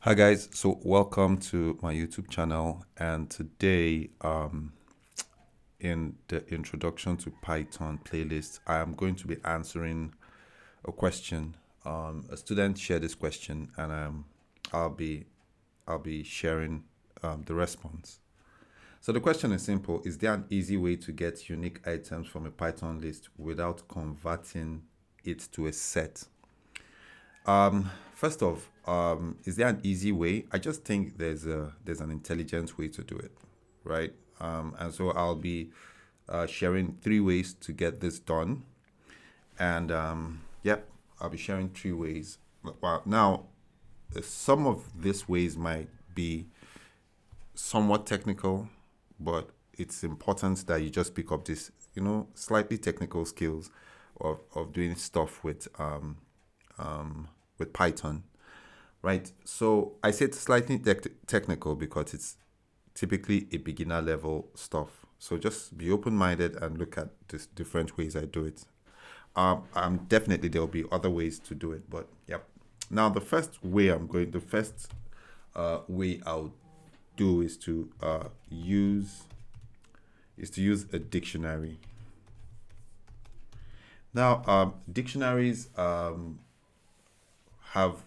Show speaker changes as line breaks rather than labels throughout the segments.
Hi guys, so welcome to my YouTube channel, and today in the introduction to Python playlist I am going to be answering a question. A student shared this question, and I'll be I'll be sharing the response. So the question is simple: is there an easy way to get unique items from a Python list without converting it to a set? First off, is there an easy way? I just think there's an intelligent way to do it, right? And so I'll be sharing three ways to get this done, and yep, I'll be sharing three ways. Well, now some of these ways might be somewhat technical, but it's important that you just pick up this, slightly technical skills of doing stuff with Python, right? So I say it's slightly technical because it's typically a beginner level stuff. So just be open minded and look at this different ways I do it. Definitely there'll be other ways to do it, but yep. Now the first way I'll do is to use a dictionary. Now, dictionaries have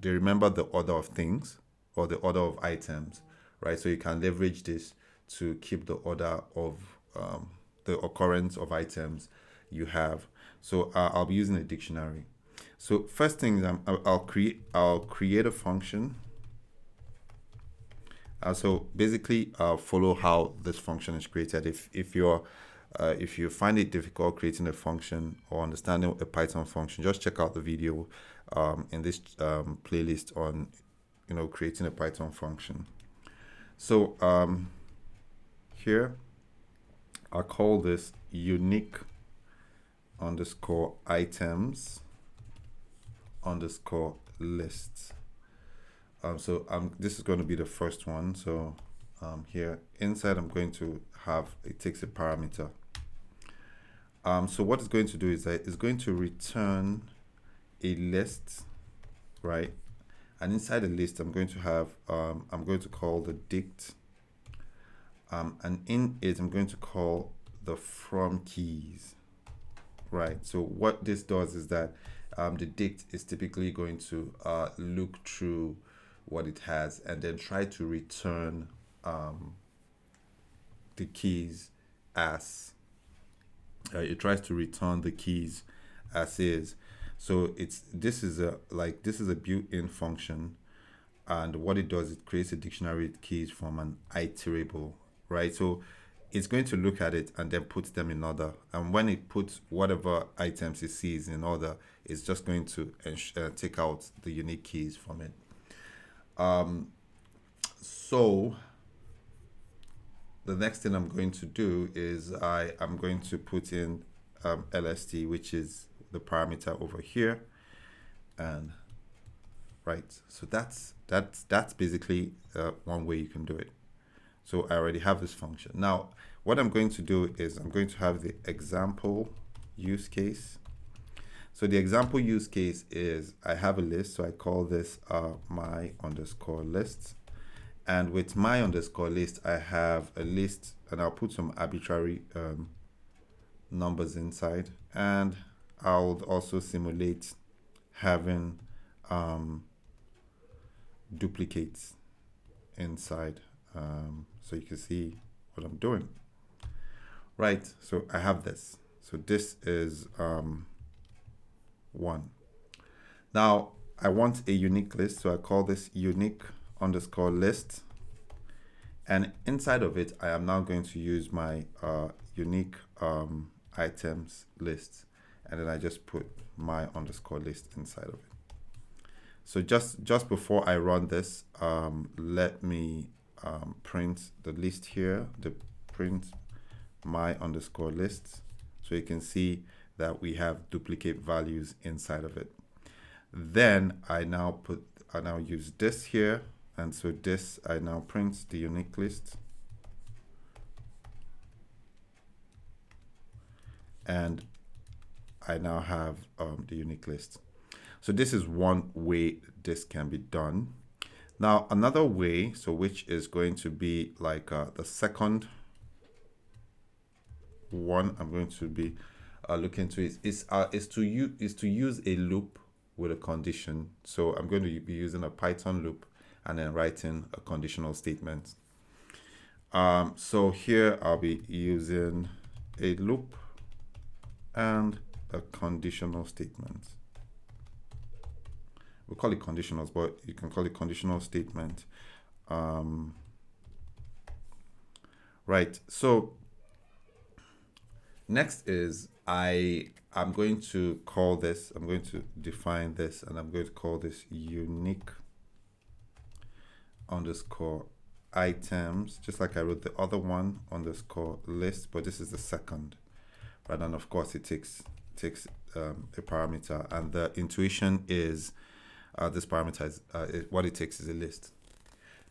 they remember the order of things or the order of items, right? So you can leverage this to keep the order of the occurrence of items you have. So I'll be using a dictionary. So first thing, I'll create a function. So basically, follow how this function is created. If you find it difficult creating a function or understanding a Python function, just check out the video in this playlist on creating a Python function. So here I'll call this unique underscore items underscore lists. This is going to be the first one. So here inside I'm going to have, it takes a parameter. So what it's going to do is that it's going to return a list, right? And inside the list I'm going to have, I'm going to call the dict, and in it I'm going to call the from keys, right? So what this does is that the dict is typically going to look through what it has and then try to return the keys as it tries to return the keys as is. So this is a built-in function, and what it does, it creates a dictionary with keys from an iterable, right? So it's going to look at it and then put them in order, and when it puts whatever items it sees in order, it's just going to take out the unique keys from it. So the next thing I'm going to do is I'm going to put in LST, which is the parameter over here, and right. So that's basically one way you can do it. So I already have this function. Now, what I'm going to do is I'm going to have the example use case. So the example use case is I have a list, so I call this my underscore list. And with my underscore list, I have a list, and I'll put some arbitrary numbers inside. And I'll also simulate having duplicates inside, so you can see what I'm doing. Right, so I have this. So this is one. Now I want a unique list, so I call this unique underscore list, and inside of it I am now going to use my unique items list, and then I just put my underscore list inside of it. So just before I run this, let me print the list here, the print my underscore list, so you can see that we have duplicate values inside of it. Then I now use this here, and so this I now print the unique list, and I now have the unique list. So this is one way this can be done. Now another way, so which is going to be like the second one I'm going to be looking to is to use a loop with a condition. So I'm going to be using a Python loop and then writing a conditional statement. So here I'll be using a loop and a conditional statement. We call it conditionals, but you can call it conditional statement. Right. So next is I'm going to call this, I'm going to define this, and I'm going to call this unique underscore items, just like I wrote the other one underscore list, but this is the second, right? And of course it takes a parameter, and the intuition is this parameter is what it takes is a list.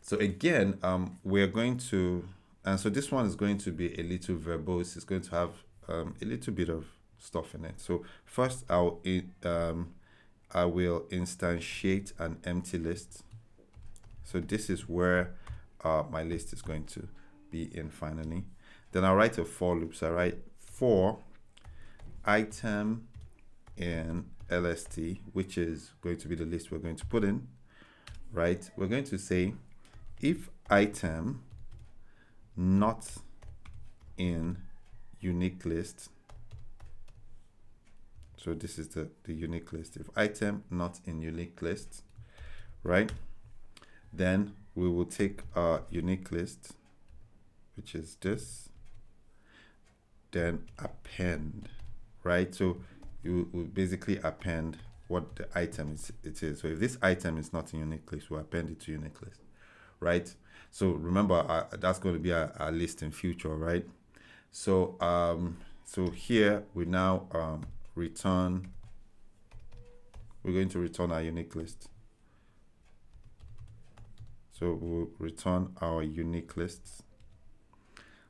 So again, we're going to, and so this one is going to be a little verbose. It's going to have a little bit of stuff in it. So first I will instantiate an empty list. So this is where my list is going to be in finally. Then I'll write a for loop. So I write for item in LST, which is going to be the list we're going to put in, right? We're going to say if item not in unique list. So this is the unique list. If item not in unique list, right? Then we will take our unique list, which is this, then append, right? So you will basically append what the item it is. So if this item is not in unique list, we'll append it to unique list, right? So remember, that's going to be our list in future, right? So so here we now we're going to return our unique list. So we'll return our unique lists.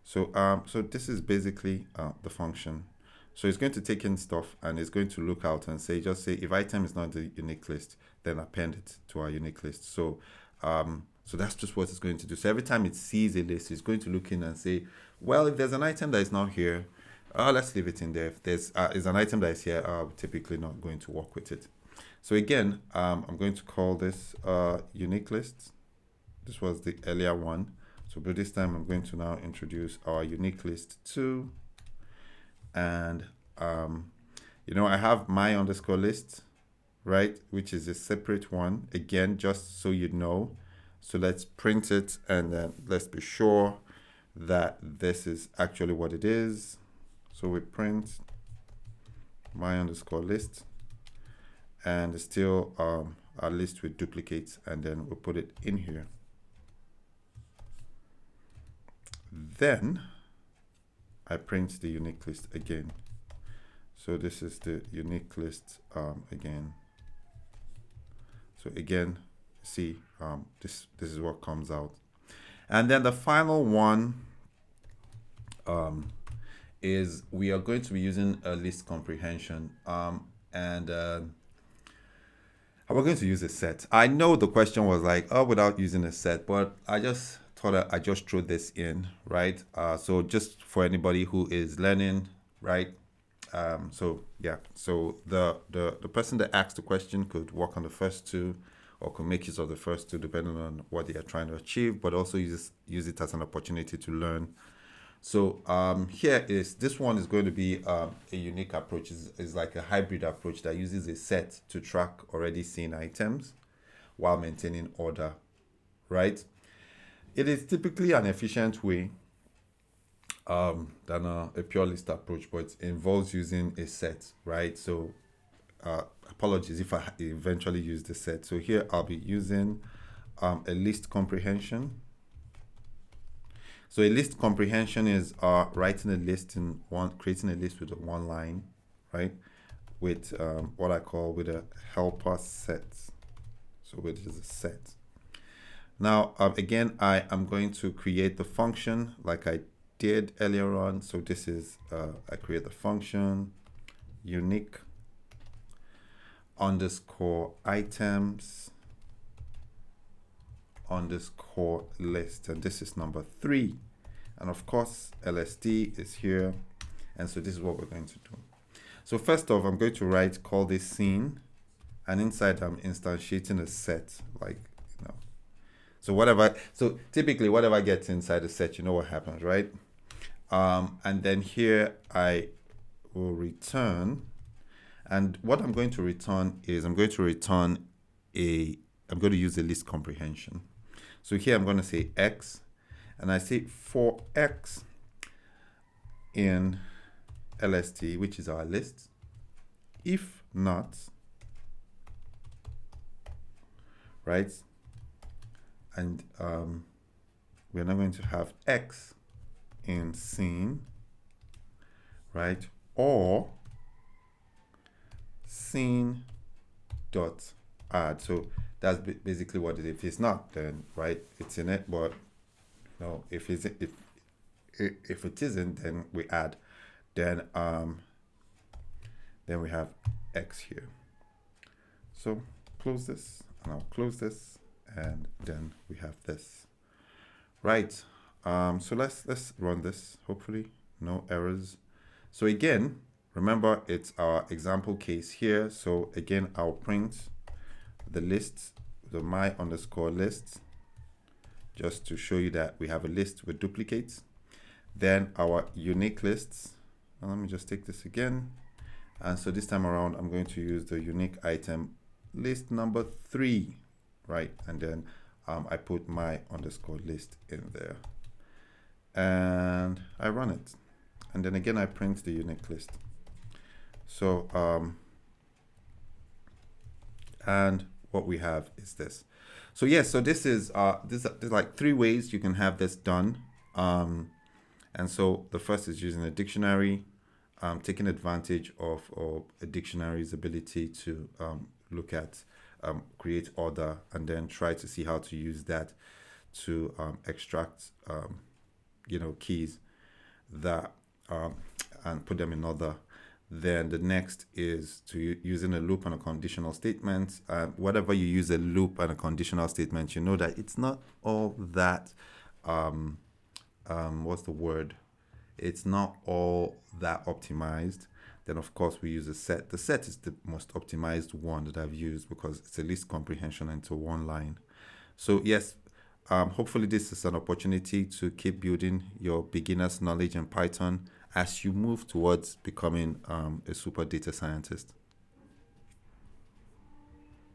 So so this is basically the function. So it's going to take in stuff and it's going to look out and say, just say if item is not the unique list, then append it to our unique list. So so that's just what it's going to do. So every time it sees a list, it's going to look in and say, well, if there's an item that is not here, let's leave it in there. If there's is an item that is here, I'm typically not going to work with it. So again, I'm going to call this unique list. This was the earlier one. So but this time I'm going to now introduce our unique list 2. And you know, I have my underscore list, right, which is a separate one, again, just so you know. So let's print it and then let's be sure that this is actually what it is. So we print my underscore list and still our list with duplicates, and then we'll put it in here. Then I print the unique list again. So this is the unique list again. So again, see, this is what comes out. And then the final one is we are going to be using a list comprehension, and we're going to use a set. I know the question was like, oh, without using a set, but I just thought I just threw this in, right? So just for anybody who is learning, right? So yeah, so the person that asked the question could work on the first two, or could make use of the first two depending on what they are trying to achieve, but also use it as an opportunity to learn. So here is, this one is going to be a unique approach. Is like a hybrid approach that uses a set to track already seen items while maintaining order, right? It is typically an efficient way than a pure list approach, but it involves using a set, right? So apologies if I eventually use the set. So here I'll be using a list comprehension. So a list comprehension is writing a list in one, creating a list with one line, right? With what I call with a helper set. So which is a set. Now, again, I am going to create the function like I did earlier on. So this is, I create the function unique. underscore items underscore list, and this is number 3. And of course LST is here, and so this is what we're going to do. So first off, I'm going to call this scene, and inside I'm instantiating a set, like, so typically whatever gets inside the set, you know what happens, right? And then here I will return, and what I'm going to return is I'm going to use a list comprehension. So here I'm going to say X, and I say for X in LST, which is our list, if not, right? And we're now going to have X in scene, right? Or scene dot add. So that's basically what it is. If it's not, then right, it's in it. But no, if it isn't, then we add. Then we have X here. So close this, and I'll close this, and then we have this. Right. So let's run this. Hopefully no errors. So again, remember it's our example case here. So again, I'll print the list, the my underscore list, just to show you that we have a list with duplicates. Then our unique lists. Now let me just take this again. And so this time around, I'm going to use the unique item list number 3, right? And then I put my underscore list in there, and I run it. And then again, I print the unique list. So, and what we have is this. So yes, so this is there's like 3 ways you can have this done. And so the first is using a dictionary, taking advantage of a dictionary's ability to look at, create order, and then try to see how to use that to extract, keys that and put them in order. Then the next is to using a loop and a conditional statement. Whatever you use a loop and a conditional statement, you know that it's not all that, what's the word? It's not all that optimized. Then of course we use a set. The set is the most optimized one that I've used because it's a list comprehension into one line. So yes, hopefully this is an opportunity to keep building your beginner's knowledge in Python as you move towards becoming a super data scientist.